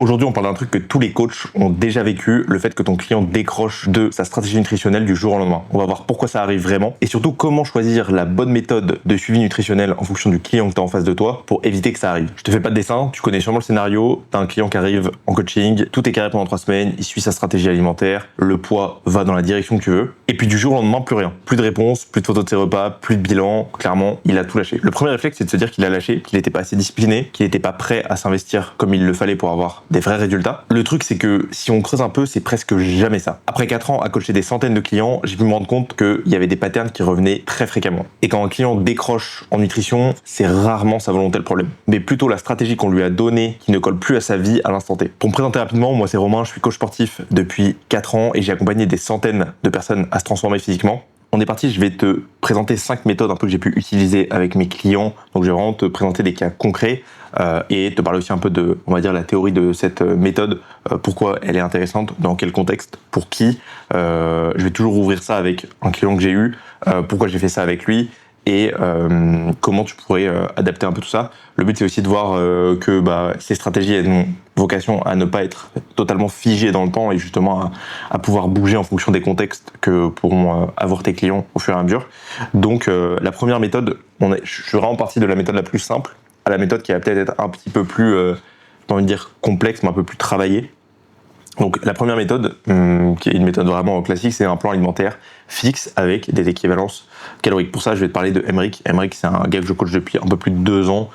Aujourd'hui, on parle d'un truc que tous les coachs ont déjà vécu, le fait que ton client décroche de sa stratégie nutritionnelle du jour au lendemain. On va voir pourquoi ça arrive vraiment et surtout comment choisir la bonne méthode de suivi nutritionnel en fonction du client que tu as en face de toi pour éviter que ça arrive. Je te fais pas de dessin, tu connais sûrement le scénario, tu as un client qui arrive en coaching, tout est carré pendant 3 semaines, il suit sa stratégie alimentaire, le poids va dans la direction que tu veux et puis du jour au lendemain, plus rien. Plus de réponses, plus de photos de ses repas, plus de bilan, clairement, il a tout lâché. Le premier réflexe, c'est de se dire qu'il a lâché, qu'il n'était pas assez discipliné, qu'il n'était pas prêt à s'investir comme il le fallait pour avoir des vrais résultats. Le truc, c'est que si on creuse un peu, c'est presque jamais ça. Après 4 ans à coacher des centaines de clients, j'ai pu me rendre compte qu'il y avait des patterns qui revenaient très fréquemment. Et quand un client décroche en nutrition, c'est rarement sa volonté le problème, mais plutôt la stratégie qu'on lui a donnée qui ne colle plus à sa vie à l'instant T. Pour me présenter rapidement, moi c'est Romain, je suis coach sportif depuis 4 ans et j'ai accompagné des centaines de personnes à se transformer physiquement. On est parti, je vais te présenter 5 méthodes un peu que j'ai pu utiliser avec mes clients. Donc je vais vraiment te présenter des cas concrets et te parler aussi un peu de, on va dire, la théorie de cette méthode, pourquoi elle est intéressante, dans quel contexte, pour qui. Je vais toujours ouvrir ça avec un client que j'ai eu, pourquoi j'ai fait ça avec lui et comment tu pourrais adapter un peu tout ça. Le but c'est aussi de voir que ces stratégies elles ont vocation à ne pas être totalement figées dans le temps et justement à pouvoir bouger en fonction des contextes que pourront avoir tes clients au fur et à mesure. Donc la première méthode, je suis vraiment parti de la méthode la plus simple à la méthode qui va peut-être être un petit peu plus, j'ai envie de dire complexe, mais un peu plus travaillée. Donc la première méthode, qui est une méthode vraiment classique, c'est un plan alimentaire fixe avec des équivalences caloriques. Pour ça, je vais te parler de Emeric. Emeric, c'est un gars que je coach depuis un peu plus de 2 ans,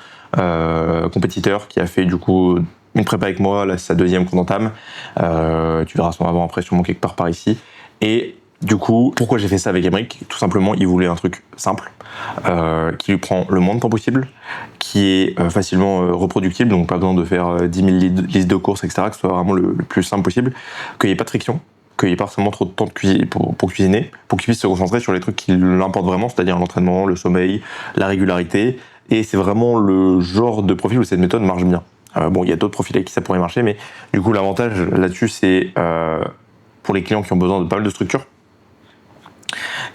compétiteur, qui a fait du coup une prépa avec moi, là c'est sa 2e qu'on entame. Tu verras son avant-après sûrement quelque part par ici. Et du coup, pourquoi j'ai fait ça avec Emeric ? Tout simplement, il voulait un truc simple, qui lui prend le moins de temps possible, qui est facilement reproductible, donc pas besoin de faire 10 000 listes de courses, etc., que ce soit vraiment le plus simple possible, qu'il n'y ait pas de friction, qu'il n'y ait pas forcément trop de temps pour cuisiner, pour qu'il puisse se concentrer sur les trucs qui l'importent vraiment, c'est-à-dire l'entraînement, le sommeil, la régularité, et c'est vraiment le genre de profil où cette méthode marche bien. Bon, il y a d'autres profils avec qui ça pourrait marcher, mais du coup, l'avantage là-dessus, c'est pour les clients qui ont besoin de pas mal de structure,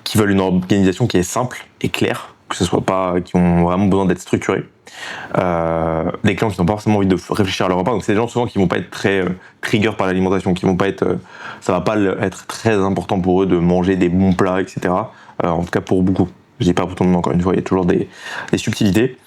qui veulent une organisation qui est simple et claire, que ce soit pas, qui ont vraiment besoin d'être structurés. Des clients qui n'ont pas forcément envie de réfléchir à leur repas, donc c'est des gens souvent qui vont pas être très trigger par l'alimentation, qui vont pas être, ça va pas être très important pour eux de manger des bons plats, etc. En tout cas pour beaucoup. Je dis pas pour tout le monde, encore une fois, il y a toujours des subtilités.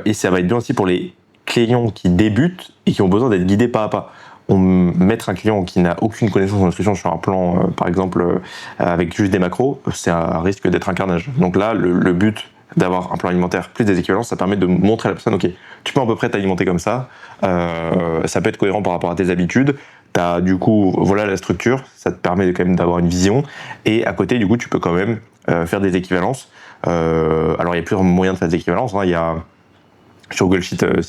Et ça va être bien aussi pour les clients qui débutent et qui ont besoin d'être guidés pas à pas. Mettre un client qui n'a aucune connaissance en nutrition sur un plan, par exemple, avec juste des macros, c'est un risque d'être un carnage. Donc là, le but d'avoir un plan alimentaire plus des équivalences, ça permet de montrer à la personne, ok, tu peux à peu près t'alimenter comme ça, ça peut être cohérent par rapport à tes habitudes, t'as du coup, voilà la structure, ça te permet quand même d'avoir une vision, et à côté, du coup, tu peux quand même faire des équivalences. Alors, il y a plusieurs moyens de faire des équivalences, hein. Il y a sur Google Sheet, en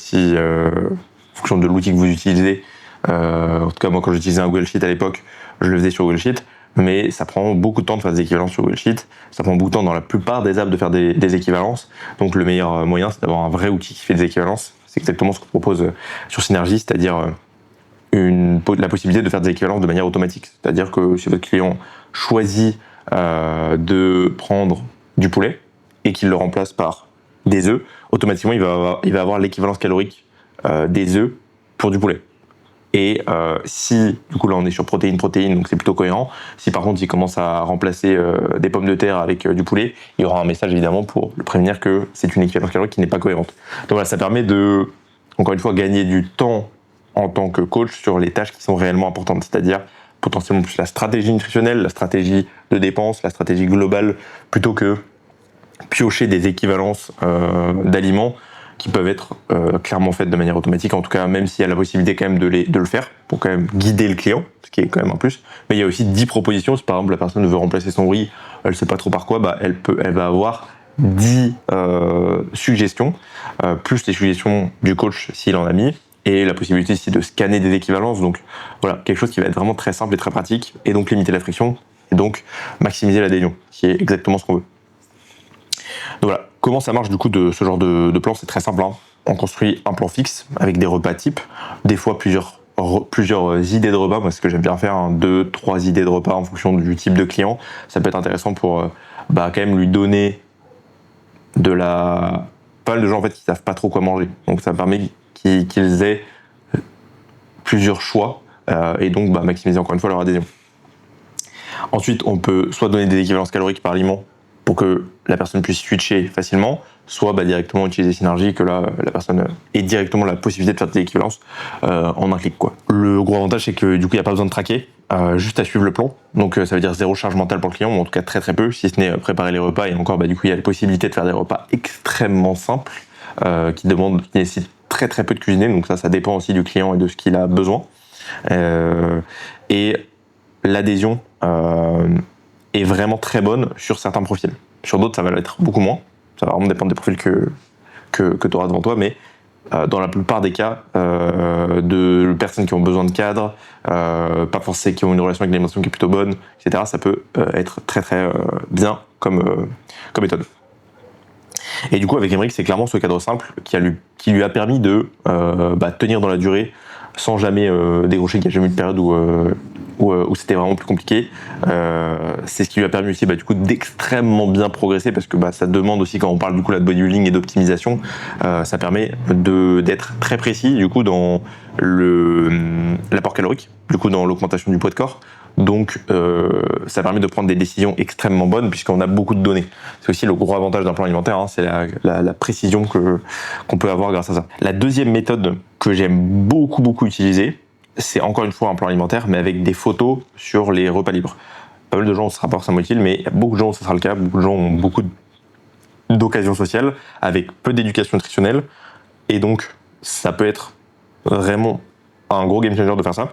fonction de l'outil que vous utilisez, en tout cas, moi, quand j'utilisais un Google Sheet à l'époque, je le faisais sur Google Sheet, mais ça prend beaucoup de temps de faire des équivalences sur Google Sheet. Ça prend beaucoup de temps dans la plupart des apps de faire des équivalences. Donc, le meilleur moyen, c'est d'avoir un vrai outil qui fait des équivalences. C'est exactement ce qu'on propose sur Synergie, c'est-à-dire la possibilité de faire des équivalences de manière automatique. C'est-à-dire que si votre client choisit de prendre du poulet et qu'il le remplace par des œufs, automatiquement, il va avoir l'équivalence calorique des œufs pour du poulet. Et si, du coup là on est sur protéines, donc c'est plutôt cohérent. Si par contre il commence à remplacer des pommes de terre avec du poulet, il y aura un message évidemment pour le prévenir que c'est une équivalence calorique qui n'est pas cohérente. Donc voilà, ça permet de, encore une fois, gagner du temps en tant que coach sur les tâches qui sont réellement importantes, c'est-à-dire potentiellement plus la stratégie nutritionnelle, la stratégie de dépense, la stratégie globale, plutôt que piocher des équivalences d'aliments qui peuvent être clairement faites de manière automatique, en tout cas même s'il y a la possibilité quand même de le faire, pour quand même guider le client, ce qui est quand même un plus. Mais il y a aussi 10 propositions, si par exemple la personne veut remplacer son riz, elle sait pas trop par quoi, elle va avoir 10 suggestions, plus les suggestions du coach s'il en a mis, et la possibilité ici de scanner des équivalences, donc voilà, quelque chose qui va être vraiment très simple et très pratique, et donc limiter la friction, et donc maximiser l'adhésion, qui est exactement ce qu'on veut. Donc voilà, comment ça marche du coup de ce genre de plan ? C'est très simple, hein. On construit un plan fixe avec des repas types, des fois plusieurs idées de repas. Moi, ce que j'aime bien faire, 2, 3 idées de repas en fonction du type de client. Ça peut être intéressant pour quand même lui donner pas mal de gens en fait qui savent pas trop quoi manger. Donc ça permet qu'ils aient plusieurs choix et donc maximiser encore une fois leur adhésion. Ensuite, on peut soit donner des équivalences caloriques par aliment pour que la personne puisse switcher facilement, soit directement utiliser Synergy, que là, la personne ait directement la possibilité de faire des équivalences en un clic, quoi. Le gros avantage, c'est que du coup, il n'y a pas besoin de traquer, juste à suivre le plan. Donc ça veut dire zéro charge mentale pour le client, ou en tout cas très très peu, si ce n'est préparer les repas. Et encore, du coup, il y a la possibilité de faire des repas extrêmement simples, qui nécessitent très très peu de cuisiner. Donc ça dépend aussi du client et de ce qu'il a besoin. Et l'adhésion est vraiment très bonne sur certains profils. Sur d'autres, ça va l'être beaucoup moins. Ça va vraiment dépendre des profils que tu auras devant toi, mais dans la plupart des cas, de personnes qui ont besoin de cadre, pas forcément qui ont une relation avec l'alimentation qui est plutôt bonne, etc., ça peut être très très bien comme méthode. Et du coup, avec Emeric, c'est clairement ce cadre simple qui lui a permis de tenir dans la durée sans jamais décrocher, qu'il n'y a jamais eu de période où c'était vraiment plus compliqué. C'est ce qui lui a permis aussi du coup d'extrêmement bien progresser, parce que ça demande aussi, quand on parle du coup là de bodybuilding et d'optimisation, ça permet d'être très précis du coup dans l'apport calorique, du coup dans l'augmentation du poids de corps. Donc ça permet de prendre des décisions extrêmement bonnes puisqu'on a beaucoup de données. C'est aussi le gros avantage d'un plan alimentaire, hein, c'est la précision qu'on peut avoir grâce à ça. La deuxième méthode que j'aime beaucoup utiliser, c'est encore une fois un plan alimentaire, mais avec des photos sur les repas libres. Pas mal de gens, ce sera pas forcément utile, mais il y a beaucoup de gens où ce sera le cas. Beaucoup de gens ont beaucoup d'occasions sociales, avec peu d'éducation nutritionnelle, et donc ça peut être vraiment un gros game changer de faire ça.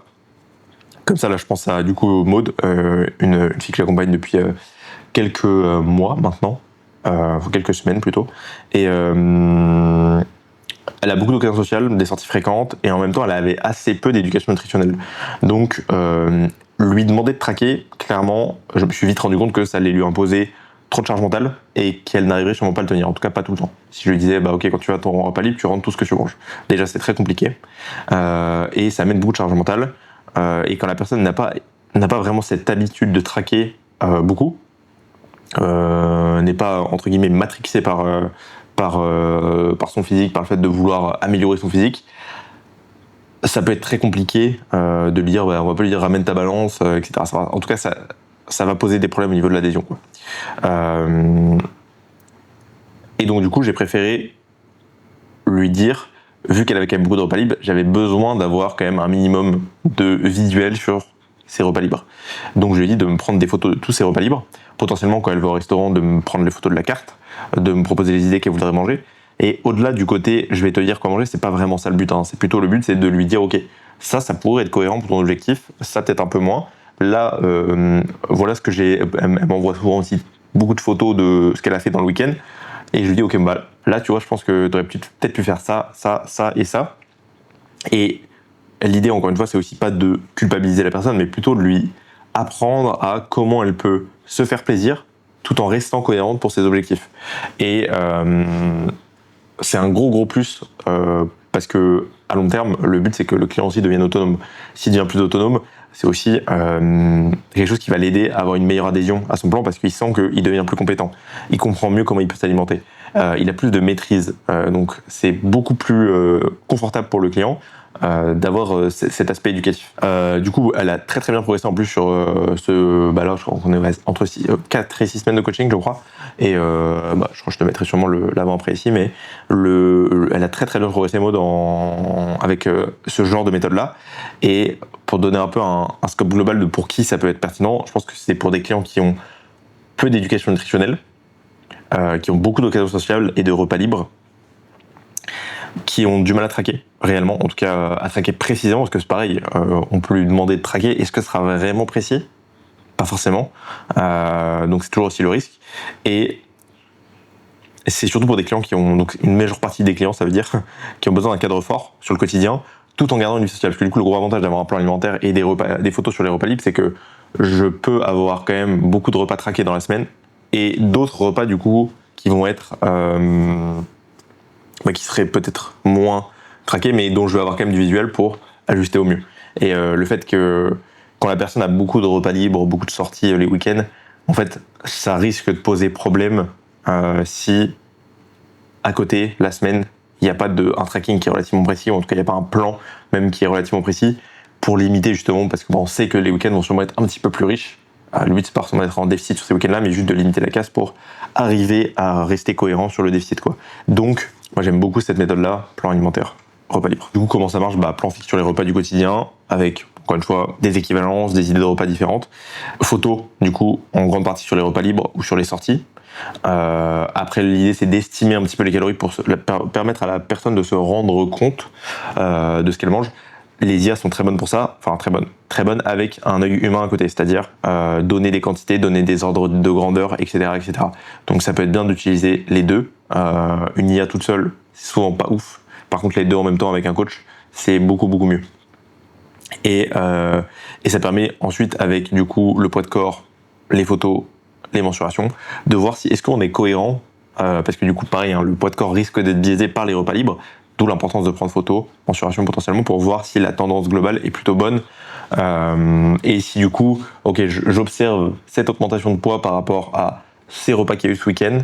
Comme ça, là, je pense à du coup Maud, une fille que j'accompagne depuis quelques mois maintenant, quelques semaines plutôt, et elle a beaucoup d'occasions sociales, des sorties fréquentes, et en même temps, elle avait assez peu d'éducation nutritionnelle. Donc, lui demander de traquer, clairement, je me suis vite rendu compte que ça allait lui imposer trop de charge mentale et qu'elle n'arriverait sûrement pas à le tenir, en tout cas pas tout le temps. Si je lui disais, ok, quand tu vas à ton repas libre, tu rentres tout ce que tu manges. Déjà, c'est très compliqué, et ça amène beaucoup de charge mentale. Et quand la personne n'a pas vraiment cette habitude de traquer beaucoup, n'est pas entre guillemets matrixée par son physique, par le fait de vouloir améliorer son physique, ça peut être très compliqué de lui dire, on va pas lui dire ramène ta balance, etc. En tout cas, ça va poser des problèmes au niveau de l'adhésion, quoi. Et donc du coup, j'ai préféré lui dire, vu qu'elle avait quand même beaucoup de repas libres, j'avais besoin d'avoir quand même un minimum de visuel sur ses repas libres. Donc je lui ai dit de me prendre des photos de tous ses repas libres, potentiellement quand elle va au restaurant, de me prendre les photos de la carte, de me proposer les idées qu'elle voudrait manger. Et au-delà du côté, je vais te dire quoi manger, c'est pas vraiment ça le but, hein. C'est plutôt le but, c'est de lui dire, ok, ça pourrait être cohérent pour ton objectif, ça peut-être un peu moins. Là, voilà ce que j'ai. Elle m'envoie souvent aussi beaucoup de photos de ce qu'elle a fait dans le week-end. Et je lui dis, ok, là, tu vois, je pense que tu aurais peut-être pu faire ça et ça. Et l'idée, encore une fois, c'est aussi pas de culpabiliser la personne, mais plutôt de lui apprendre à comment elle peut se faire plaisir tout en restant cohérente pour ses objectifs. Et c'est un gros plus, parce que à long terme, le but, c'est que le client aussi devienne autonome. S'il devient plus autonome, c'est aussi quelque chose qui va l'aider à avoir une meilleure adhésion à son plan, parce qu'il sent qu'il devient plus compétent. Il comprend mieux comment il peut s'alimenter. Il a plus de maîtrise. Donc c'est beaucoup plus confortable pour le client d'avoir cet aspect éducatif. Du coup, elle a très bien progressé en plus sur là, je crois qu'on est entre 4 et 6 semaines de coaching, je crois. Et je crois que je te mettrai sûrement l'avant-après ici, mais elle a très bien progressé, Maud, avec ce genre de méthode-là. Et pour donner un peu un scope global de pour qui ça peut être pertinent, je pense que c'est pour des clients qui ont peu d'éducation nutritionnelle, qui ont beaucoup d'occasions sociales et de repas libres, qui ont du mal à traquer, réellement, en tout cas à traquer précisément, parce que c'est pareil, on peut lui demander de traquer, est-ce que ce sera vraiment précis ? Pas forcément, donc c'est toujours aussi le risque. Et c'est surtout pour des clients qui ont, donc une majeure partie des clients, ça veut dire, qui ont besoin d'un cadre fort sur le quotidien, tout en gardant une vie sociale. Parce que du coup, le gros avantage d'avoir un plan alimentaire et des photos sur les repas libres, c'est que je peux avoir quand même beaucoup de repas traqués dans la semaine, et d'autres repas, du coup, qui vont être qui seraient peut-être moins traqués, mais dont je vais avoir quand même du visuel pour ajuster au mieux. Et le fait que quand la personne a beaucoup de repas libres, beaucoup de sorties les week-ends, en fait, ça risque de poser problème si à côté, la semaine, il n'y a pas un tracking qui est relativement précis, ou en tout cas il n'y a pas un plan même qui est relativement précis. pour limiter justement, parce que on sait que les week-ends vont sûrement être un petit peu plus riches. Le but c'est pas forcément d'être en déficit sur ces week-ends-là, mais juste de limiter la casse pour arriver à rester cohérent sur le déficit, quoi. Donc, moi j'aime beaucoup cette méthode-là, plan alimentaire, repas libre. Du coup, comment ça marche? Plan fixe sur les repas du quotidien, avec, encore une fois, des équivalences, des idées de repas différentes. Photo, du coup, en grande partie sur les repas libres ou sur les sorties. Après, l'idée c'est d'estimer un petit peu les calories pour permettre à la personne de se rendre compte de ce qu'elle mange. Les IA sont très bonnes pour ça, enfin très bonnes avec un œil humain à côté, c'est-à-dire donner des quantités, donner des ordres de grandeur, etc., etc. Donc ça peut être bien d'utiliser les deux. Une IA toute seule, c'est souvent pas ouf. Par contre, les deux en même temps avec un coach, c'est beaucoup mieux. Et ça permet ensuite, avec du coup le poids de corps, les photos, les mensurations, de voir si est-ce qu'on est cohérent, parce que du coup pareil, le poids de corps risque d'être biaisé par les repas libres, d'où l'importance de prendre photo, mensuration potentiellement, pour voir si la tendance globale est plutôt bonne, et si du coup, j'observe cette augmentation de poids par rapport à ces repas qu'il y a eu ce week-end,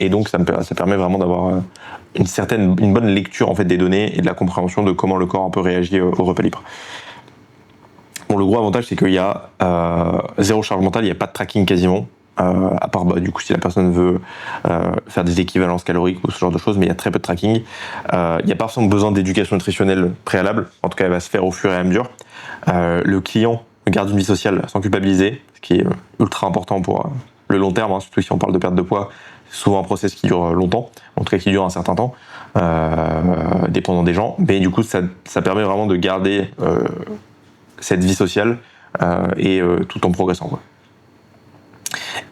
et donc ça permet vraiment d'avoir une bonne lecture en fait des données et de la compréhension de comment le corps un peu réagit au repas libre. Bon, le gros avantage, c'est qu'il y a zéro charge mentale, il n'y a pas de tracking quasiment, à part du coup si la personne veut faire des équivalences caloriques ou ce genre de choses, mais il y a très peu de tracking. Il n'y a pas forcément besoin d'éducation nutritionnelle préalable, en tout cas elle va se faire au fur et à mesure. Le client garde une vie sociale sans culpabiliser, ce qui est ultra important pour le long terme, surtout si on parle de perte de poids. C'est souvent un process qui dure longtemps, en tout cas qui dure un certain temps, dépendant des gens, mais du coup ça permet vraiment de garder cette vie sociale tout en progressant, quoi.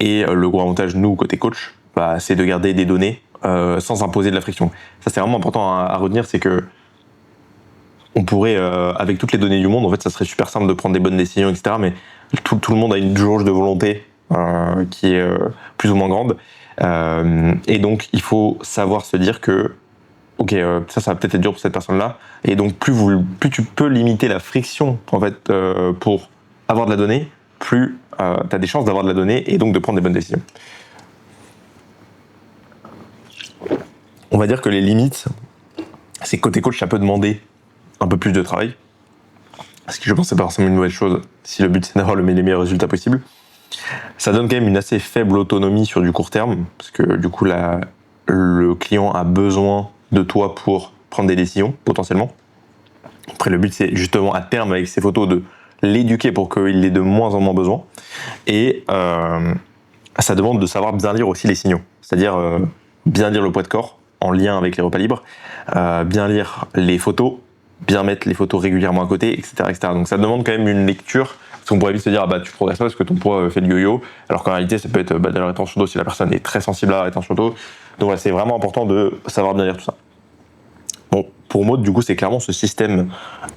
Et le gros avantage, nous, côté coach, c'est de garder des données sans imposer de la friction. Ça, c'est vraiment important à retenir, c'est que on pourrait, avec toutes les données du monde, en fait, ça serait super simple de prendre des bonnes décisions, etc. Mais tout le monde a une jauge de volonté qui est plus ou moins grande. Et donc, il faut savoir se dire que ça va peut-être être dur pour cette personne-là. Et donc, plus tu peux limiter la friction, en fait, pour avoir de la donnée, plus tu as des chances d'avoir de la donnée et donc de prendre des bonnes décisions. On va dire que les limites, c'est que côté coach, ça peut demander un peu plus de travail. Ce qui, je pense, c'est pas forcément une mauvaise chose si le but c'est d'avoir les meilleurs résultats possibles. Ça donne quand même une assez faible autonomie sur du court terme, parce que du coup, le client a besoin de toi pour prendre des décisions, potentiellement. Après, le but, c'est justement à terme, avec ces photos, de l'éduquer pour qu'il ait de moins en moins besoin. Et ça demande de savoir bien lire aussi les signaux. C'est-à-dire bien lire le poids de corps en lien avec les repas libres, bien lire les photos, bien mettre les photos régulièrement à côté, etc., etc. Donc ça demande quand même une lecture. Parce qu'on pourrait vite se dire, tu progresses pas parce que ton poids fait du yo-yo, alors qu'en réalité, ça peut être de la rétention d'eau si la personne est très sensible à la rétention d'eau. Donc voilà, c'est vraiment important de savoir bien lire tout ça. Bon, pour Maud, du coup, c'est clairement ce système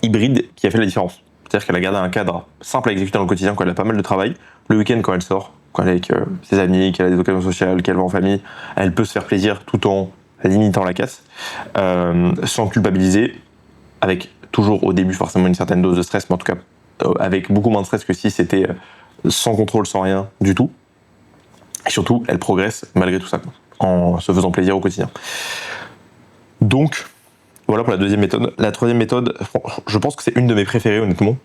hybride qui a fait la différence. C'est-à-dire qu'elle a gardé un cadre simple à exécuter dans le quotidien, quand elle a pas mal de travail. Le week-end, quand elle sort, quand elle est avec ses amis, qu'elle a des occasions sociales, qu'elle va en famille, elle peut se faire plaisir tout en limitant la casse, sans culpabiliser, avec toujours au début forcément une certaine dose de stress, mais en tout cas avec beaucoup moins de stress que si c'était sans contrôle, sans rien du tout. Et surtout, elle progresse malgré tout ça, en se faisant plaisir au quotidien. Donc, voilà pour la deuxième méthode. La troisième méthode, je pense que c'est une de mes préférées, honnêtement.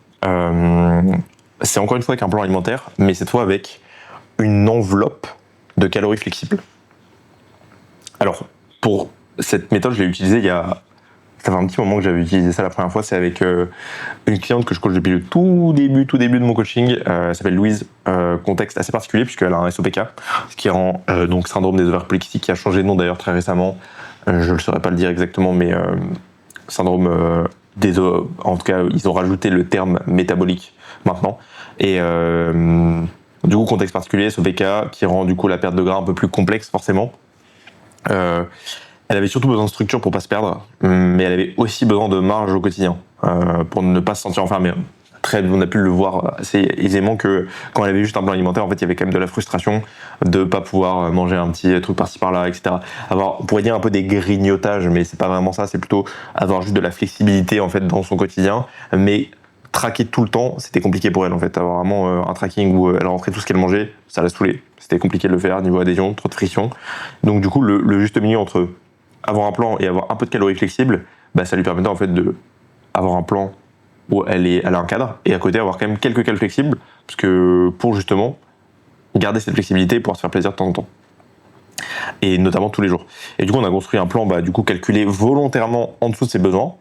C'est encore une fois avec un plan alimentaire, mais cette fois avec une enveloppe de calories flexibles. Alors, pour cette méthode, je l'ai utilisée ça fait un petit moment que j'avais utilisé ça la première fois. C'est avec une cliente que je coach depuis le tout début de mon coaching. Elle s'appelle Louise. Contexte assez particulier puisqu'elle a un SOPK, ce qui rend donc syndrome des ovaires polykystiques, qui a changé de nom d'ailleurs très récemment. Je ne saurais pas le dire exactement, mais syndrome des ovaires. En tout cas, ils ont rajouté le terme métabolique maintenant. Et du coup, contexte particulier, SOPK, qui rend du coup la perte de gras un peu plus complexe forcément. Elle avait surtout besoin de structure pour pas se perdre, mais elle avait aussi besoin de marge au quotidien pour ne pas se sentir enfermée. On a pu le voir assez aisément que quand elle avait juste un plan alimentaire, en fait, il y avait quand même de la frustration de pas pouvoir manger un petit truc par-ci par-là, etc. On pourrait dire un peu des grignotages, mais c'est pas vraiment ça. C'est plutôt avoir juste de la flexibilité en fait dans son quotidien, mais traquer tout le temps, c'était compliqué pour elle en fait. Avoir vraiment un tracking où elle rentrait tout ce qu'elle mangeait, ça la saoulait. C'était compliqué de le faire niveau adhésion, trop de friction. Donc du coup, le juste milieu entre avoir un plan et avoir un peu de calories flexibles, ça lui permettait en fait de avoir un plan où elle a un cadre, et à côté avoir quand même quelques cales flexibles, parce que pour justement garder cette flexibilité et pouvoir se faire plaisir de temps en temps. Et notamment tous les jours. Et du coup, on a construit un plan du coup calculé volontairement en dessous de ses besoins,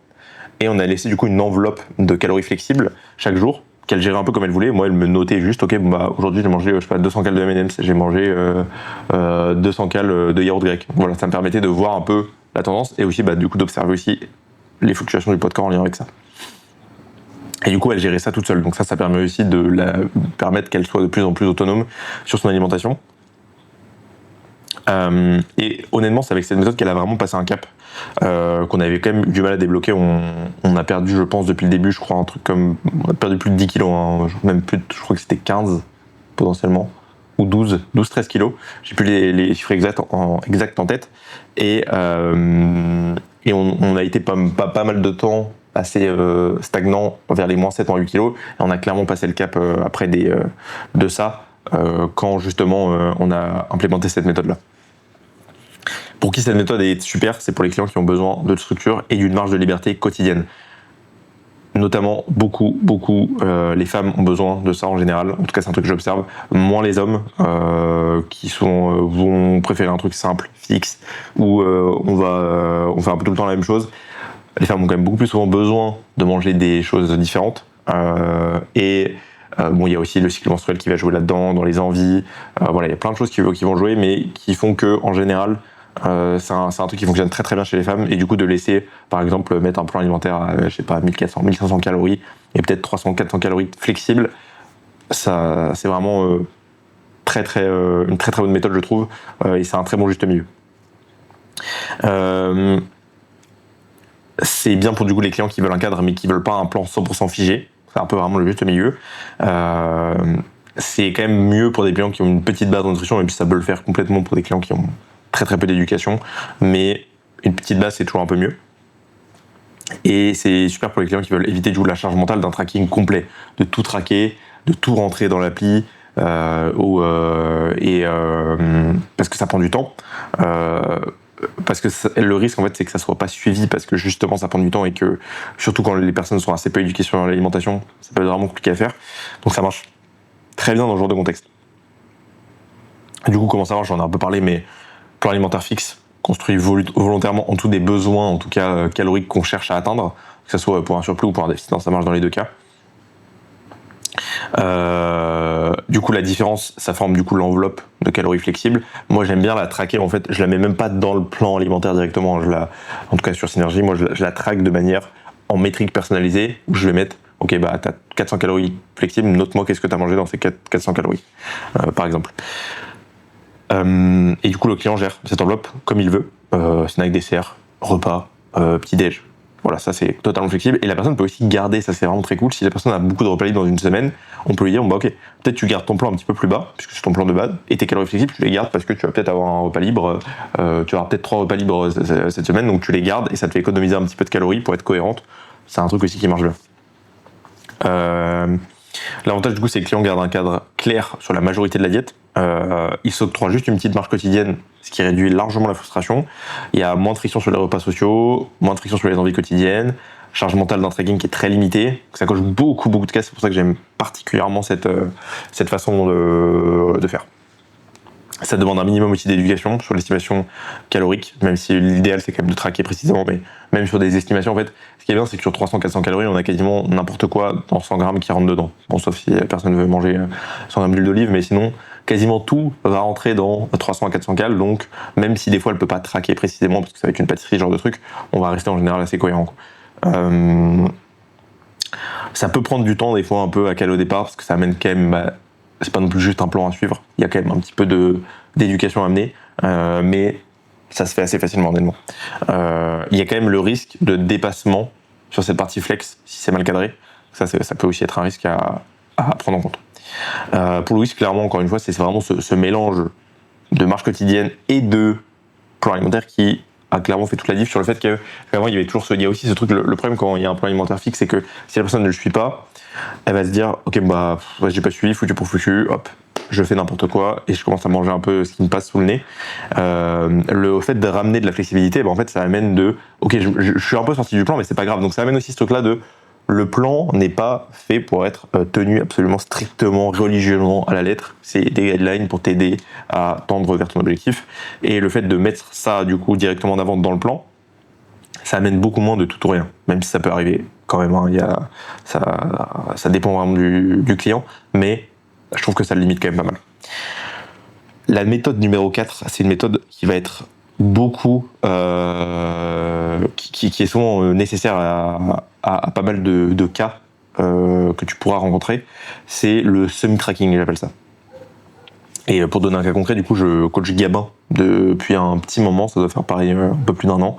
et on a laissé du coup une enveloppe de calories flexibles chaque jour, qu'elle gérait un peu comme elle voulait. Moi, elle me notait juste, ok, aujourd'hui j'ai mangé, 200 cales de M&M's, j'ai mangé 200 cales de yaourt grec. Voilà, ça me permettait de voir un peu la tendance, et aussi du coup d'observer aussi les fluctuations du poids de corps en lien avec ça. Et du coup, elle gérait ça toute seule. Donc ça permet aussi de la permettre qu'elle soit de plus en plus autonome sur son alimentation. Et honnêtement, c'est avec cette méthode qu'elle a vraiment passé un cap qu'on avait quand même eu du mal à débloquer. On a perdu, je pense, depuis le début, je crois, un truc comme... On a perdu plus de 10 kilos, hein, même plus, je crois que c'était 15 potentiellement, ou 12-13 kilos. J'ai plus les chiffres exacts en tête. Et on a été pas mal de temps assez stagnant vers les moins 7, moins 8 kilos. Et on a clairement passé le cap après de ça, quand justement on a implémenté cette méthode-là. Pour qui cette méthode est super, c'est pour les clients qui ont besoin de structure et d'une marge de liberté quotidienne. Notamment, beaucoup, les femmes ont besoin de ça en général. En tout cas, c'est un truc que j'observe. Moins les hommes qui vont préférer un truc simple, fixe, où on fait un peu tout le temps la même chose. Les femmes ont quand même beaucoup plus souvent besoin de manger des choses différentes. Il y a aussi le cycle menstruel qui va jouer là-dedans, dans les envies. Il y a plein de choses qui vont jouer, mais qui font que, en général, c'est un truc qui fonctionne très très bien chez les femmes. Et du coup, de laisser, par exemple, mettre un plan alimentaire à, 1400, 1500 calories et peut-être 300, 400 calories flexibles, ça, c'est vraiment une très très bonne méthode, je trouve. Et c'est un très bon juste milieu. C'est bien pour du coup les clients qui veulent un cadre mais qui veulent pas un plan 100% figé. C'est un peu vraiment le juste milieu. C'est quand même mieux pour des clients qui ont une petite base de nutrition, et puis ça peut le faire complètement pour des clients qui ont très très peu d'éducation, mais une petite base c'est toujours un peu mieux. Et c'est super pour les clients qui veulent éviter du coup la charge mentale d'un tracking complet, de tout traquer, de tout rentrer dans l'appli, parce que ça prend du temps. Parce que le risque en fait c'est que ça soit pas suivi, parce que justement ça prend du temps, et que surtout quand les personnes sont assez peu éduquées sur l'alimentation, ça peut être vraiment compliqué à faire. Donc ça marche très bien dans ce genre de contexte. Du coup, comment ça marche, j'en ai un peu parlé, mais plan alimentaire fixe, construit volontairement en dessous des besoins, en tout cas caloriques qu'on cherche à atteindre, que ce soit pour un surplus ou pour un déficit, ça marche dans les deux cas. Du coup, la différence, ça forme du coup l'enveloppe de calories flexibles. Moi, j'aime bien la traquer. En fait, je la mets même pas dans le plan alimentaire directement. En tout cas, sur Synergie, moi, je la traque de manière en métrique personnalisée, où je vais mettre, ok, t'as 400 calories flexibles, note-moi qu'est-ce que t'as mangé dans ces 400 calories, par exemple. Et du coup, le client gère cette enveloppe comme il veut. Snack, dessert, repas, petit-déj. Voilà, ça c'est totalement flexible. Et la personne peut aussi garder, ça c'est vraiment très cool. Si la personne a beaucoup de repas libres dans une semaine, on peut lui dire, ok, peut-être tu gardes ton plan un petit peu plus bas, puisque c'est ton plan de base, et tes calories flexibles, tu les gardes parce que tu vas peut-être avoir un repas libre, tu auras peut-être 3 repas libres cette semaine, donc tu les gardes et ça te fait économiser un petit peu de calories pour être cohérente. C'est un truc aussi qui marche bien. L'avantage du coup, c'est que le client garde un cadre clair sur la majorité de la diète. Il s'octroie juste une petite marge quotidienne, ce qui réduit largement la frustration. Il y a moins de friction sur les repas sociaux, moins de friction sur les envies quotidiennes, charge mentale d'un tracking qui est très limitée. Ça coche beaucoup de cases, c'est pour ça que j'aime particulièrement cette façon de faire. Ça demande un minimum aussi d'éducation sur l'estimation calorique, même si l'idéal c'est quand même de traquer précisément, mais même sur des estimations, en fait, ce qui est bien, c'est que sur 300-400 calories, on a quasiment n'importe quoi dans 100 grammes qui rentre dedans. Bon, sauf si la personne veut manger 100 grammes d'huile d'olive, mais sinon, quasiment tout va rentrer dans 300 à 400 calories, donc même si des fois elle peut pas traquer précisément, parce que ça va être une pâtisserie, ce genre de truc, on va rester en général assez cohérent. Ça peut prendre du temps des fois un peu à caler au départ, parce que ça amène quand même... c'est pas non plus juste un plan à suivre, il y a quand même un petit peu d'éducation à amener, mais ça se fait assez facilement honnêtement. Il y a quand même le risque de dépassement sur cette partie flex si c'est mal cadré, ça peut aussi être un risque à prendre en compte. Pour Louis, clairement, encore une fois, c'est vraiment ce mélange de marge quotidienne et de plan alimentaire qui a clairement fait toute la diff sur le fait que vraiment il y a aussi ce truc, le problème quand il y a un plan alimentaire fixe, c'est que si la personne ne le suit pas, elle va se dire ok j'ai pas suivi, foutu pour foutu, hop, je fais n'importe quoi et je commence à manger un peu ce qui me passe sous le nez. Le fait de ramener de la flexibilité, en fait ça amène ok, je suis un peu sorti du plan, mais c'est pas grave, donc ça amène aussi ce truc là de Le plan n'est pas fait pour être tenu absolument strictement, religieusement à la lettre. C'est des guidelines pour t'aider à tendre vers ton objectif. Et le fait de mettre ça du coup directement en avant dans le plan, ça amène beaucoup moins de tout ou rien. Même si ça peut arriver quand même, hein, ça dépend vraiment du client, mais je trouve que ça le limite quand même pas mal. La méthode numéro 4, c'est une méthode qui va être beaucoup, qui est souvent nécessaire à pas mal de cas que tu pourras rencontrer. C'est le semi-tracking, j'appelle ça. Et pour donner un cas concret, du coup, je coach Gabin depuis un petit moment, ça doit faire pareil un peu plus d'1 an.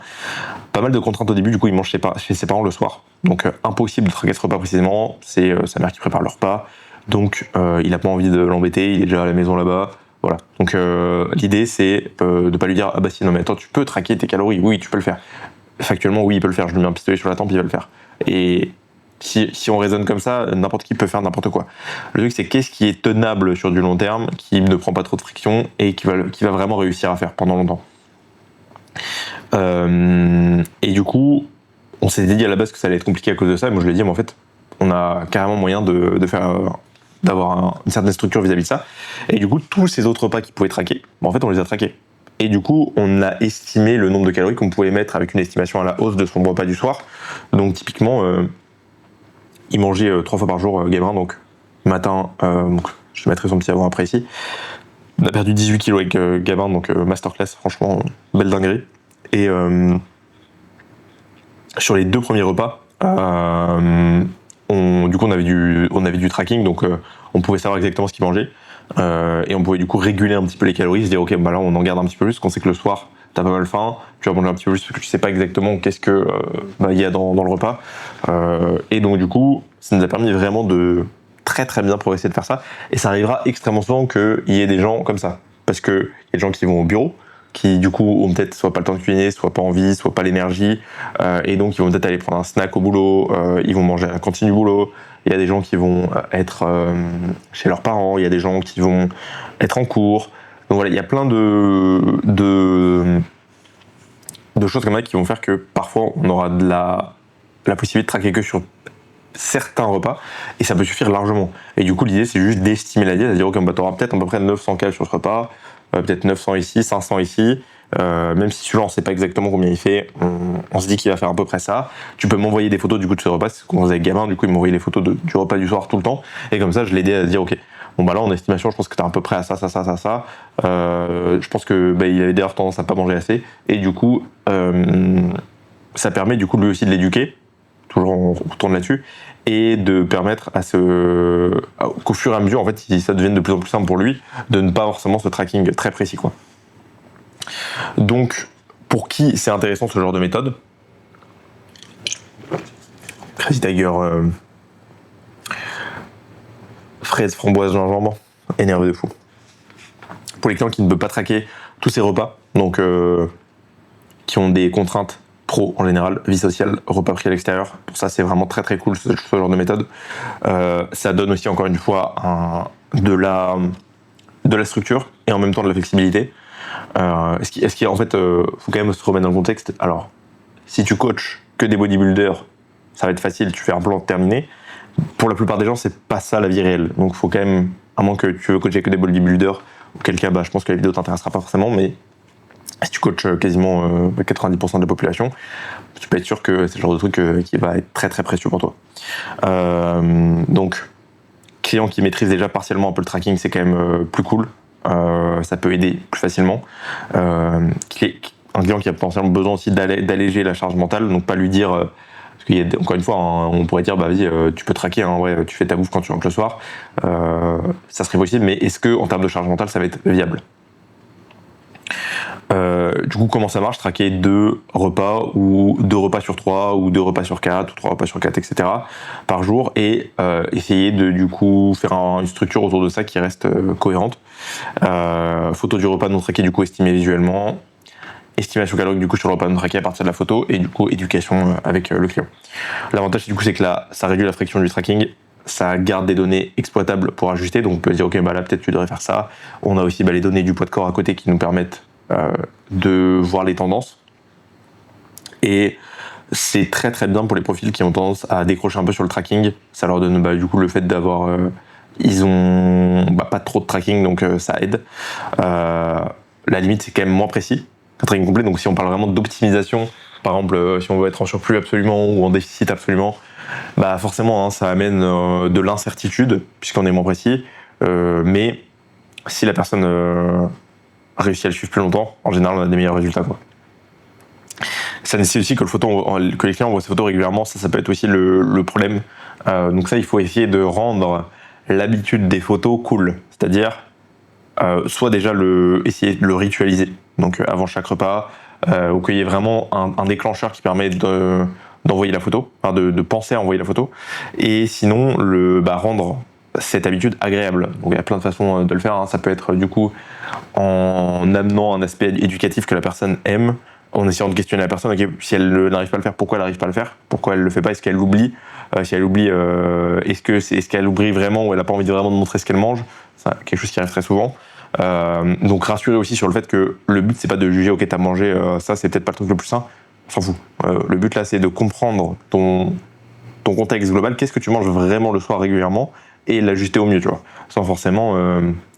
Pas mal de contraintes au début, du coup, il mange chez ses parents le soir. Donc, impossible de traquer ce repas précisément, c'est sa mère qui prépare le repas. Donc, il n'a pas envie de l'embêter, il est déjà à la maison là-bas. Voilà. Donc, l'idée, c'est de pas lui dire « Ah bah si, non mais attends, tu peux traquer tes calories. Oui, tu peux le faire. » Factuellement, oui, il peut le faire. Je lui mets un pistolet sur la tempe, il va le faire. Et si on raisonne comme ça, n'importe qui peut faire n'importe quoi. Le truc, c'est qu'est-ce qui est tenable sur du long terme, qui ne prend pas trop de friction et qui va vraiment réussir à faire pendant longtemps. Et du coup, on s'est dit à la base que ça allait être compliqué à cause de ça. Et moi, je lui ai dit, mais en fait, on a carrément moyen d'avoir une certaine structure vis-à-vis de ça. Et du coup, tous ces autres repas qui pouvaient traquer, en fait, on les a traqués. Et du coup, on a estimé le nombre de calories qu'on pouvait mettre avec une estimation à la hausse de son repas du soir. Donc, typiquement, il mangeait 3 fois par jour, Gabin, donc matin, donc, je te mettrai son petit avant-après ici. On a perdu 18 kilos avec Gabin, donc masterclass, franchement, belle dinguerie. Et sur les 2 premiers repas, du coup, on avait du tracking, donc on pouvait savoir exactement ce qu'il mangeait. Et on pouvait du coup réguler un petit peu les calories, se dire ok, bah là on en garde un petit peu plus, qu'on sait que le soir t'as pas mal faim, tu vas manger un petit peu plus parce que tu sais pas exactement qu'est-ce que y a dans le repas. Et donc du coup, ça nous a permis vraiment de très très bien progresser de faire ça. Et ça arrivera extrêmement souvent qu'il y ait des gens comme ça, parce que il y a des gens qui vont au bureau, qui du coup ont peut-être soit pas le temps de cuisiner, soit pas envie, soit pas l'énergie, et donc ils vont peut-être aller prendre un snack au boulot, ils vont manger à la cantine du boulot. Il y a des gens qui vont être chez leurs parents, il y a des gens qui vont être en cours. Donc voilà, il y a plein de choses comme ça qui vont faire que parfois on aura la possibilité de traquer que sur certains repas, et ça peut suffire largement. Et du coup, l'idée, c'est juste d'estimer la diète, c'est-à-dire ok, bah, tu auras peut-être à peu près 900 calories sur ce repas, peut-être 900 ici, 500 ici. Même si celui-là on sait pas exactement combien il fait, on se dit qu'il va faire à peu près ça. Tu peux m'envoyer des photos du coup de ce repas, c'est ce qu'on faisait avec Gabin, du coup il m'envoyait les photos du repas du soir tout le temps, et comme ça je l'aidais à se dire ok, bon bah là en estimation je pense que t'es à peu près à ça. Je pense que bah, il avait d'ailleurs tendance à pas manger assez, et du coup ça permet du coup lui aussi de l'éduquer, toujours on retourne là-dessus, et de permettre qu'au fur et à mesure en fait ça devienne de plus en plus simple pour lui de ne pas forcément ce tracking très précis quoi. Donc, pour qui c'est intéressant ce genre de méthode, Crazy Tiger, fraise, framboise, gingembre, énervé de fou. Pour les clients qui ne peuvent pas traquer tous ces repas, donc qui ont des contraintes pro en général, vie sociale, repas pris à l'extérieur, pour ça c'est vraiment très très cool ce genre de méthode. Ça donne aussi encore une fois de la structure et en même temps de la flexibilité. Est-ce qu'il en fait, faut quand même se remettre dans le contexte. Alors, si tu coaches que des bodybuilders, ça va être facile, tu fais un plan terminé. Pour la plupart des gens, c'est pas ça la vie réelle. Donc, faut quand même, à moins que tu veux coacher que des bodybuilders, auquel cas, je pense que la vidéo t'intéressera pas forcément, mais si tu coaches quasiment 90% de la population, tu peux être sûr que c'est le genre de truc qui va être très très précieux pour toi. Donc, client qui maîtrise déjà partiellement un peu le tracking, c'est quand même plus cool. Ça peut aider plus facilement. Un client qui a potentiellement besoin aussi d'alléger la charge mentale, donc pas lui dire, parce qu'il y a encore une fois, on pourrait dire, bah vas-y, tu peux traquer, ouais, tu fais ta bouffe quand tu rentres le soir, ça serait possible, mais est-ce que en termes de charge mentale, ça va être viable? Du coup, comment ça marche? Traquer 2 repas, ou 2 repas sur 3, ou 2 repas sur 4, ou 3 repas sur 4, etc. par jour, et essayer de du coup faire une structure autour de ça qui reste cohérente. Photo du repas non traqué, du coup estimé visuellement, estimation calorique du coup sur le repas non traqué à partir de la photo, et du coup éducation avec le client. L'avantage du coup c'est que là, ça réduit la friction du tracking, ça garde des données exploitables pour ajuster, donc on peut dire ok, bah là peut-être tu devrais faire ça. On a aussi les données du poids de corps à côté qui nous permettent de voir les tendances. Et C'est très très bien pour les profils qui ont tendance à décrocher un peu sur le tracking. Ça leur donne du coup le fait d'avoir... ils ont pas trop de tracking, donc ça aide. La limite, c'est quand même moins précis qu'un tracking complet. Donc si on parle vraiment d'optimisation, par exemple, si on veut être en surplus absolument ou en déficit absolument, forcément, hein, ça amène de l'incertitude, puisqu'on est moins précis. Mais si la personne réussit à le suivre plus longtemps, en général, on a des meilleurs résultats, quoi. Ça nécessite aussi que les clients voient ces photos régulièrement. Ça peut être aussi le problème. Donc ça, il faut essayer de rendre l'habitude des photos cool. C'est-à-dire, soit déjà essayer de le ritualiser. Donc avant chaque repas, ou qu'il y ait vraiment un déclencheur qui permet d'envoyer la photo, enfin de penser à envoyer la photo. Et sinon, rendre cette habitude agréable. Donc il y a plein de façons de le faire, hein. Ça peut être du coup en amenant un aspect éducatif que la personne aime, en essayant de questionner la personne, okay, si elle n'arrive pas à le faire, pourquoi elle n'arrive pas à le faire, pourquoi elle le fait pas, est-ce qu'elle l'oublie, si elle oublie, est-ce qu'elle oublie vraiment ou elle n'a pas envie vraiment de montrer ce qu'elle mange, c'est quelque chose qui arrive très souvent. Donc rassurer aussi sur le fait que le but c'est pas de juger, ok t'as mangé ça, c'est peut-être pas le truc le plus sain, on s'en fout. Le but là c'est de comprendre ton contexte global, qu'est-ce que tu manges vraiment le soir régulièrement et l'ajuster au mieux, tu vois, sans forcément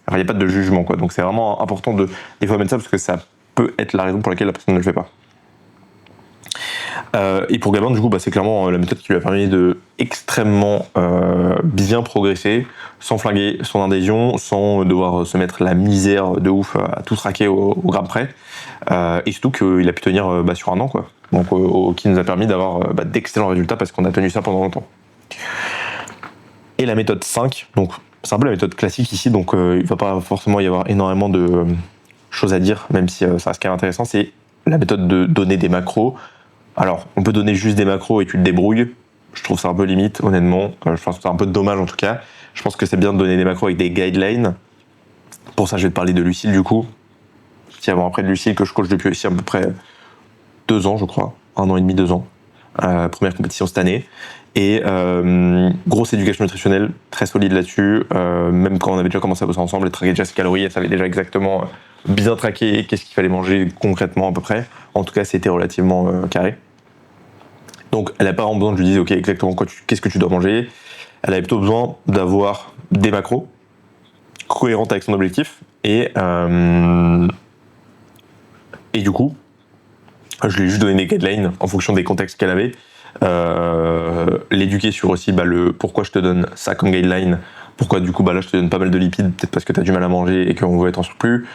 il n'y a pas de jugement, quoi. Donc c'est vraiment important des fois mettre ça parce que ça peut être la raison pour laquelle la personne ne le fait pas. Et pour Gabin, du coup, c'est clairement la méthode qui lui a permis de extrêmement bien progresser, sans flinguer son adhésion, sans devoir se mettre la misère de ouf à tout traquer au gramme près, et surtout qu'il a pu tenir sur un an, quoi. Donc, qui nous a permis d'avoir d'excellents résultats parce qu'on a tenu ça pendant longtemps. Et la méthode 5, donc c'est un peu la méthode classique ici, donc il ne va pas forcément y avoir énormément de choses à dire, même si ça reste quand même intéressant, c'est la méthode de donner des macros. Alors, on peut donner juste des macros et tu te débrouilles. Je trouve ça un peu limite, honnêtement. Je pense que c'est un peu dommage en tout cas. Je pense que c'est bien de donner des macros avec des guidelines. Pour ça, je vais te parler de Lucille du coup. Petit avant après de Lucille que je coach depuis aussi à peu près 2 ans, je crois. 1 an et demi, 2 ans. Première compétition cette année. Et grosse éducation nutritionnelle, très solide là-dessus. Même quand on avait déjà commencé à bosser ensemble, elle traquait déjà ses calories, elle savait déjà exactement bien traquer qu'est-ce qu'il fallait manger concrètement à peu près. En tout cas, c'était relativement carré. Donc, elle n'a pas besoin que je lui dise ok, exactement qu'est-ce que tu dois manger. Elle avait plutôt besoin d'avoir des macros cohérentes avec son objectif. Et du coup, je lui ai juste donné des guidelines en fonction des contextes qu'elle avait. L'éduquer sur aussi le pourquoi je te donne ça comme guideline, pourquoi du coup là je te donne pas mal de lipides, peut-être parce que tu as du mal à manger et qu'on veut être en surplus,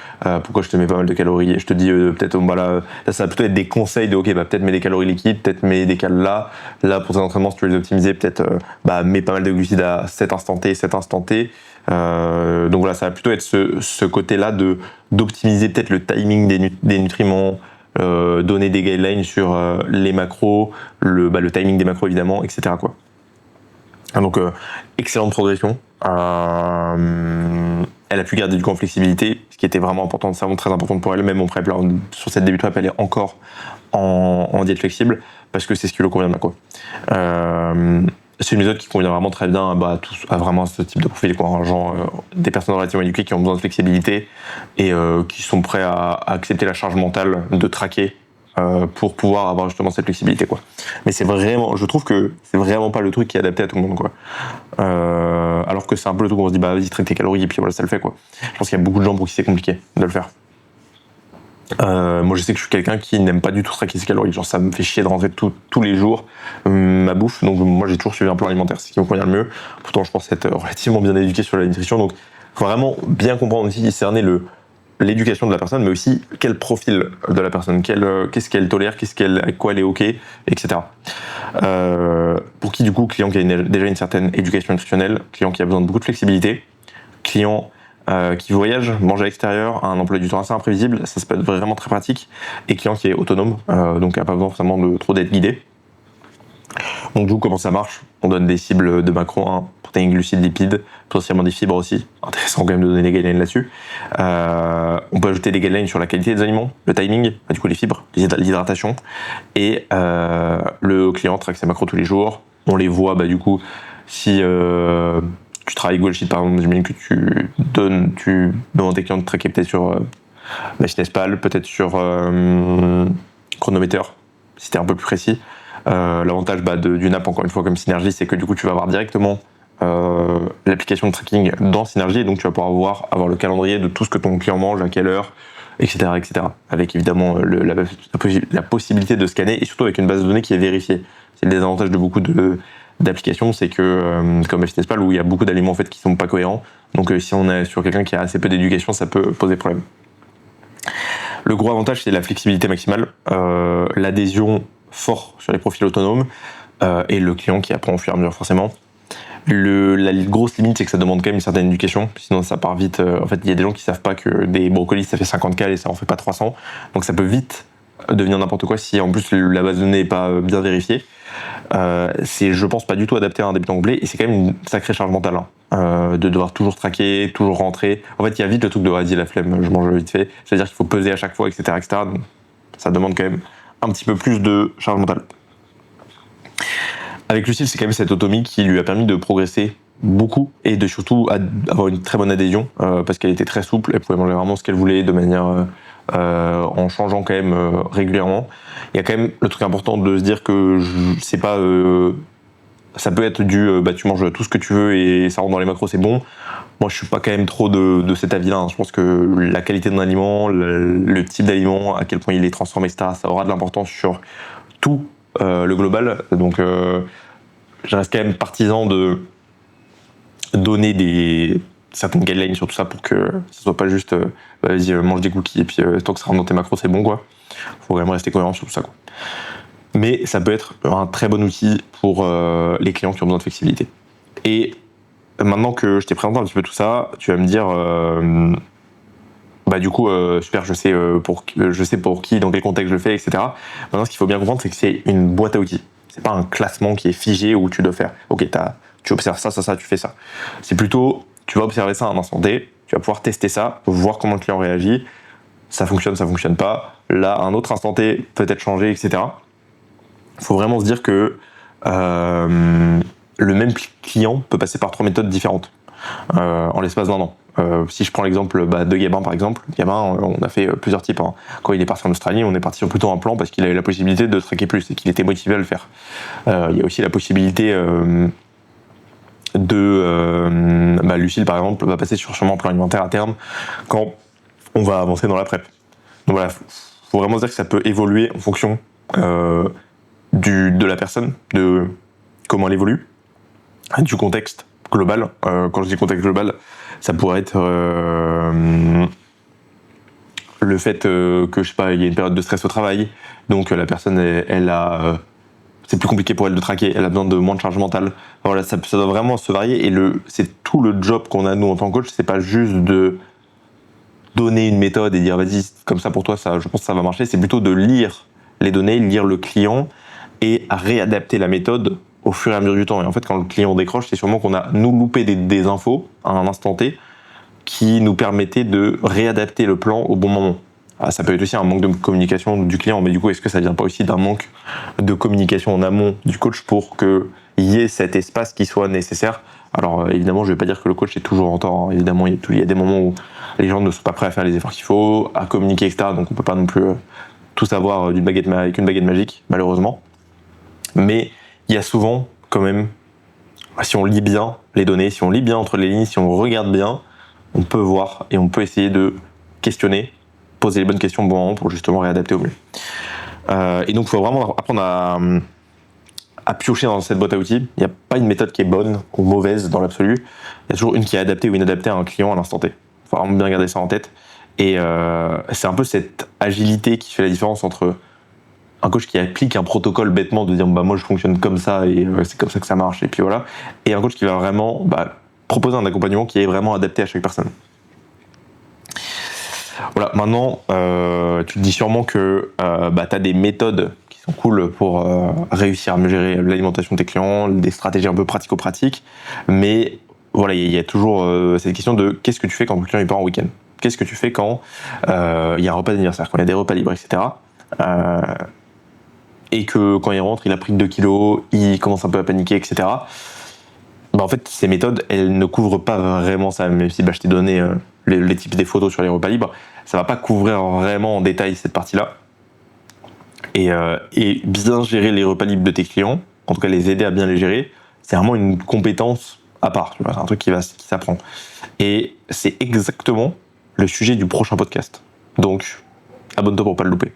pourquoi je te mets pas mal de calories et je te dis peut-être là ça va plutôt être des conseils de ok peut-être mets des calories liquides, peut-être mets des calories là pour tes entraînements si tu veux les optimiser, peut-être mets pas mal de glucides à cet instant T. Donc voilà, ça va plutôt être ce côté là d'optimiser peut-être le timing des nutriments, donner des guidelines sur les macros, le timing des macros évidemment, etc. quoi. Donc excellente progression. Elle a pu garder du coup en flexibilité, ce qui était vraiment important, c'est vraiment très important pour elle. Même en prep, là, sur cette début de prep, elle est encore en diète flexible parce que c'est ce qui lui convient bien, quoi. C'est une méthode qui convient vraiment très bien à vraiment ce type de profil, quoi. Genre des personnes relativement éduquées qui ont besoin de flexibilité et qui sont prêts à accepter la charge mentale de traquer pour pouvoir avoir justement cette flexibilité, quoi. Mais je trouve que c'est vraiment pas le truc qui est adapté à tout le monde, quoi. Alors que c'est un peu le truc où on se dit vas-y traque tes calories et puis voilà ça le fait, quoi. Je pense qu'il y a beaucoup de gens pour qui c'est compliqué de le faire. Moi je sais que je suis quelqu'un qui n'aime pas du tout traquer ses calories, genre ça me fait chier de rentrer tous les jours ma bouffe, donc moi j'ai toujours suivi un plan alimentaire, c'est ce qui me convient le mieux. Pourtant je pense être relativement bien éduqué sur la nutrition, donc il faut vraiment bien comprendre aussi, cerner l'éducation de la personne, mais aussi quel profil de la personne, qu'est-ce qu'elle tolère, avec quoi elle est ok, etc. Pour qui du coup, client qui a déjà une certaine éducation nutritionnelle, client qui a besoin de beaucoup de flexibilité, client qui voyage, mange à l'extérieur, a un emploi du temps assez imprévisible, ça peut être vraiment très pratique, et client qui est autonome, donc qui n'a pas besoin forcément de trop d'être guidé. Donc du coup, comment ça marche? On donne des cibles de macro, protéines, glucides, lipides, potentiellement des fibres aussi. Intéressant quand même de donner des guidelines là-dessus. On peut ajouter des guidelines sur la qualité des aliments, le timing, du coup les fibres, l'hydratation. Et le client traque ses macros tous les jours. On les voit du coup si tu travailles Google Sheet par exemple, j'imagine que tu demandes à tes clients de traquer peut-être sur MyFitnessPal, peut-être sur chronomètre, si t'es un peu plus précis. L'avantage d'une app, encore une fois, comme Synergy, c'est que du coup, tu vas avoir directement l'application de tracking dans Synergy, et donc tu vas pouvoir avoir le calendrier de tout ce que ton client mange, à quelle heure, etc. etc. Avec évidemment la possibilité de scanner, et surtout avec une base de données qui est vérifiée. C'est le désavantage de beaucoup d'applications, c'est que comme FitnessPal, où il y a beaucoup d'aliments en fait qui sont pas cohérents, donc si on est sur quelqu'un qui a assez peu d'éducation, ça peut poser problème. Le gros avantage, c'est la flexibilité maximale, l'adhésion fort sur les profils autonomes, et le client qui apprend au fur et à mesure forcément. La grosse limite, c'est que ça demande quand même une certaine éducation, sinon ça part vite. En fait, il y a des gens qui savent pas que des brocolis ça fait 50 cal et ça en fait pas 300, donc ça peut vite devenir n'importe quoi si en plus la base de données n'est pas bien vérifiée. C'est, je pense, pas du tout adapté à un débutant complet, et c'est quand même une sacrée charge mentale, de devoir toujours traquer, toujours rentrer. En fait, il y a vite le truc de vas-y la flemme, je mange vite fait. C'est-à-dire qu'il faut peser à chaque fois, etc., etc. Donc, ça demande quand même un petit peu plus de charge mentale. Avec Lucille, c'est quand même cette autonomie qui lui a permis de progresser beaucoup et de surtout avoir une très bonne adhésion, parce qu'elle était très souple, elle pouvait manger vraiment ce qu'elle voulait de manière en changeant quand même régulièrement. Il y a quand même le truc important de se dire que c'est pas ça peut être tu manges tout ce que tu veux et ça rentre dans les macros, c'est bon. Moi, je suis pas quand même trop de cet avis-là. Je pense que la qualité d'un aliment, le type d'aliment, à quel point il est transformé, etc., ça aura de l'importance sur tout le global. Donc, je reste quand même partisan de donner certaines guidelines sur tout ça pour que ce soit pas juste vas-y, mange des cookies et puis tant que ça rentre dans tes macros, c'est bon, quoi. Faut vraiment rester cohérent sur tout ça, quoi. Mais ça peut être un très bon outil pour les clients qui ont besoin de flexibilité. Et maintenant que je t'ai présenté un petit peu tout ça, tu vas me dire du coup super, je sais pour qui, dans quel contexte je le fais, etc. Maintenant, ce qu'il faut bien comprendre, c'est que c'est une boîte à outils. C'est pas un classement qui est figé où tu dois faire ok, tu observes ça, tu fais ça. C'est plutôt, tu vas observer ça à un instant T, tu vas pouvoir tester ça, voir comment le client réagit, ça fonctionne pas, là, à un autre instant T, peut-être changer, etc. Il faut vraiment se dire que le même client peut passer par 3 méthodes différentes en l'espace d'un an. Si je prends l'exemple de Gabin, par exemple, Gabin, on a fait plusieurs types. Quand il est parti en Australie, on est parti sur plutôt un plan parce qu'il avait la possibilité de traquer plus et qu'il était motivé à le faire. Il y a aussi la possibilité Lucille, par exemple, va passer sur sûrement un plan alimentaire à terme quand on va avancer dans la prep. Donc voilà, faut vraiment se dire que ça peut évoluer en fonction de la personne, de comment elle évolue, du contexte global. Quand je dis contexte global, ça pourrait être le fait que, je sais pas, il y a une période de stress au travail, donc la personne, elle a... c'est plus compliqué pour elle de traquer, elle a besoin de moins de charge mentale. Voilà, ça doit vraiment se varier, et c'est tout le job qu'on a, nous, en tant que coach, c'est pas juste de donner une méthode et dire vas-y, comme ça pour toi, ça, je pense que ça va marcher, c'est plutôt de lire les données, lire le client, et à réadapter la méthode au fur et à mesure du temps. Et en fait, quand le client décroche, c'est sûrement qu'on a, nous, loupé des infos à un instant T qui nous permettaient de réadapter le plan au bon moment. Ça peut être aussi un manque de communication du client, mais du coup, est-ce que ça vient pas aussi d'un manque de communication en amont du coach pour qu'il y ait cet espace qui soit nécessaire? Alors, évidemment, je vais pas dire que le coach est toujours en tort. Évidemment, il y a des moments où les gens ne sont pas prêts à faire les efforts qu'il faut, à communiquer, etc. Donc, on peut pas non plus tout savoir avec une baguette magique, malheureusement. Mais il y a souvent, quand même, si on lit bien les données, si on lit bien entre les lignes, si on regarde bien, on peut voir et on peut essayer de questionner, poser les bonnes questions au bon moment pour justement réadapter au mieux. Et donc, il faut vraiment apprendre à piocher dans cette boîte à outils. Il n'y a pas une méthode qui est bonne ou mauvaise dans l'absolu. Il y a toujours une qui est adaptée ou inadaptée à un client à l'instant T. Il faut vraiment bien garder ça en tête. Et c'est un peu cette agilité qui fait la différence entre un coach qui applique un protocole bêtement, de dire moi je fonctionne comme ça et c'est comme ça que ça marche, et puis voilà, et un coach qui va vraiment proposer un accompagnement qui est vraiment adapté à chaque personne. Voilà, maintenant tu te dis sûrement que tu as des méthodes qui sont cool pour réussir à mieux gérer l'alimentation de tes clients, des stratégies un peu pratico-pratiques, mais voilà, il y a toujours cette question de qu'est-ce que tu fais quand ton client il part en week-end, qu'est-ce que tu fais quand il y a un repas d'anniversaire, quand il y a des repas libres, etc. Et que quand il rentre, il a pris 2 kilos, il commence un peu à paniquer, etc. En fait, ces méthodes, elles ne couvrent pas vraiment ça. Même si je t'ai donné les types des photos sur les repas libres, ça va pas couvrir vraiment en détail cette partie-là. Et bien gérer les repas libres de tes clients, en tout cas les aider à bien les gérer, c'est vraiment une compétence à part. C'est un truc qui s'apprend. Et c'est exactement le sujet du prochain podcast. Donc, abonne-toi pour pas le louper.